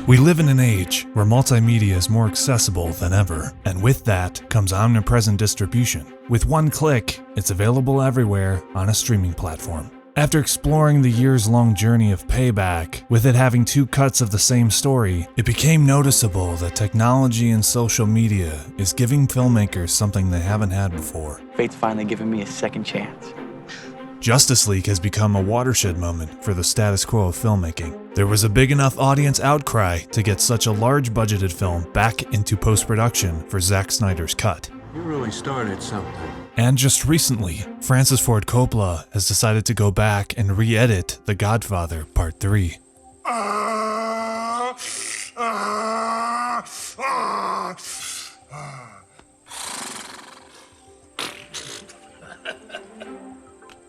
We live in an age where multimedia is more accessible than ever, and with that comes omnipresent distribution. With one click, it's available everywhere on a streaming platform. After exploring the years-long journey of Payback, with it having two cuts of the same story, it became noticeable that technology and social media is giving filmmakers something they haven't had before. Fate's finally given me a second chance. Justice League has become a watershed moment for the status quo of filmmaking. There was a big enough audience outcry to get such a large budgeted film back into post-production for Zack Snyder's cut. You really started something. And just recently, Francis Ford Coppola has decided to go back and re-edit The Godfather Part 3.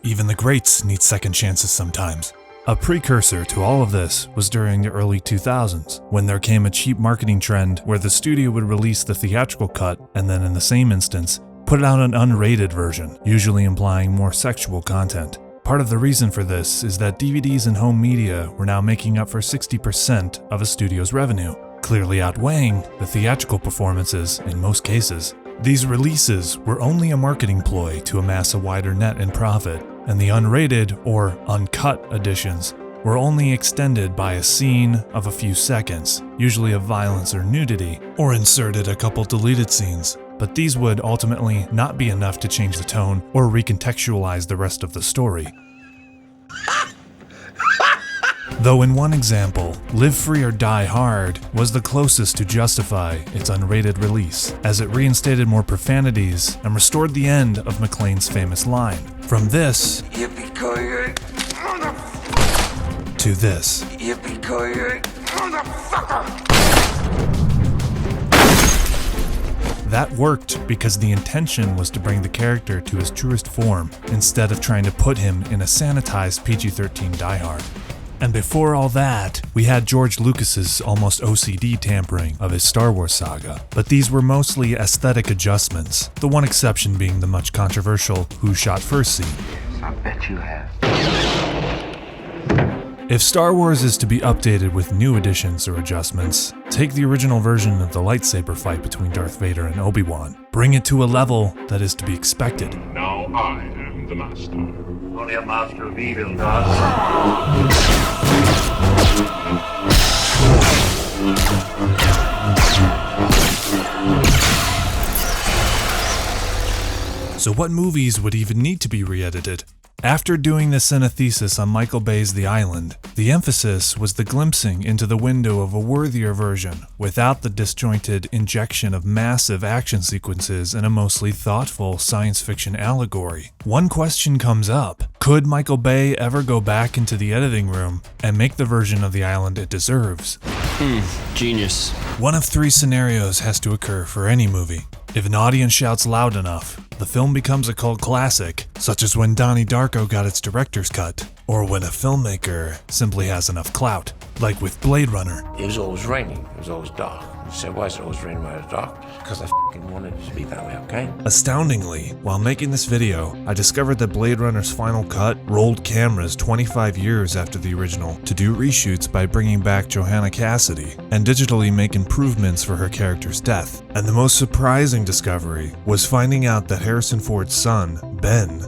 Even the greats need second chances sometimes. A precursor to all of this was during the early 2000s, when there came a cheap marketing trend where the studio would release the theatrical cut and then in the same instance, put out an unrated version, usually implying more sexual content. Part of the reason for this is that DVDs and home media were now making up for 60% of a studio's revenue, clearly outweighing the theatrical performances in most cases. These releases were only a marketing ploy to amass a wider net in profit, and the unrated or uncut editions were only extended by a scene of a few seconds, usually of violence or nudity, or inserted a couple deleted scenes. But these would ultimately not be enough to change the tone or recontextualize the rest of the story. Though in one example, Live Free or Die Hard was the closest to justify its unrated release, as it reinstated more profanities and restored the end of McClane's famous line. From this Yippee-ki-yay, to this. Yippee-ki-yay, motherfucker! That worked because the intention was to bring the character to his truest form, instead of trying to put him in a sanitized PG-13 Die Hard. And before all that, we had George Lucas's almost OCD tampering of his Star Wars saga, but these were mostly aesthetic adjustments, the one exception being the much controversial Who Shot First scene. I bet you have. If Star Wars is to be updated with new additions or adjustments, take the original version of the lightsaber fight between Darth Vader and Obi-Wan. Bring it to a level that is to be expected. Now I am the master. Only a master of evil does. So what movies would even need to be re-edited? After doing the Cinethesis on Michael Bay's The Island, the emphasis was the glimpsing into the window of a worthier version, without the disjointed injection of massive action sequences and a mostly thoughtful science fiction allegory. One question comes up: could Michael Bay ever go back into the editing room and make the version of The Island it deserves? Genius. One of three scenarios has to occur for any movie. If an audience shouts loud enough, the film becomes a cult classic, such as when Donnie Darko got its director's cut, or when a filmmaker simply has enough clout, like with Blade Runner. It was always raining. It was always dark. You said, why is it always raining when it's dark? Because I f***ing wanted it to be that way, okay? Astoundingly, while making this video, I discovered that Blade Runner's final cut rolled cameras 25 years after the original to do reshoots by bringing back Johanna Cassidy and digitally make improvements for her character's death. And the most surprising discovery was finding out that Harrison Ford's son, Ben,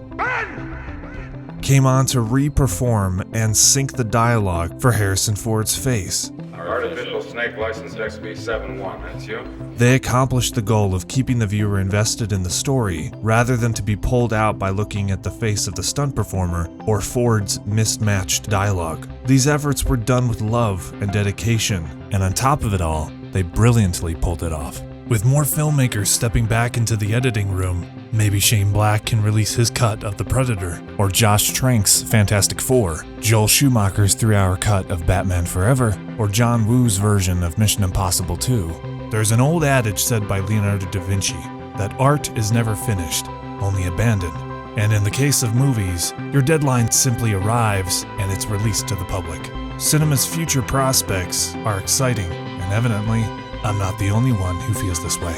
came on to re-perform and sync the dialogue for Harrison Ford's face. Artificial snake license XB71, that's you? They accomplished the goal of keeping the viewer invested in the story, rather than to be pulled out by looking at the face of the stunt performer or Ford's mismatched dialogue. These efforts were done with love and dedication, and on top of it all, they brilliantly pulled it off. With more filmmakers stepping back into the editing room, maybe Shane Black can release his cut of The Predator, or Josh Trank's Fantastic Four, Joel Schumacher's 3-hour cut of Batman Forever, or John Woo's version of Mission Impossible 2. There's an old adage said by Leonardo da Vinci that art is never finished, only abandoned. And in the case of movies, your deadline simply arrives and it's released to the public. Cinema's future prospects are exciting, and evidently, I'm not the only one who feels this way.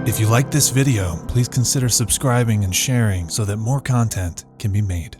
If you like this video, please consider subscribing and sharing so that more content can be made.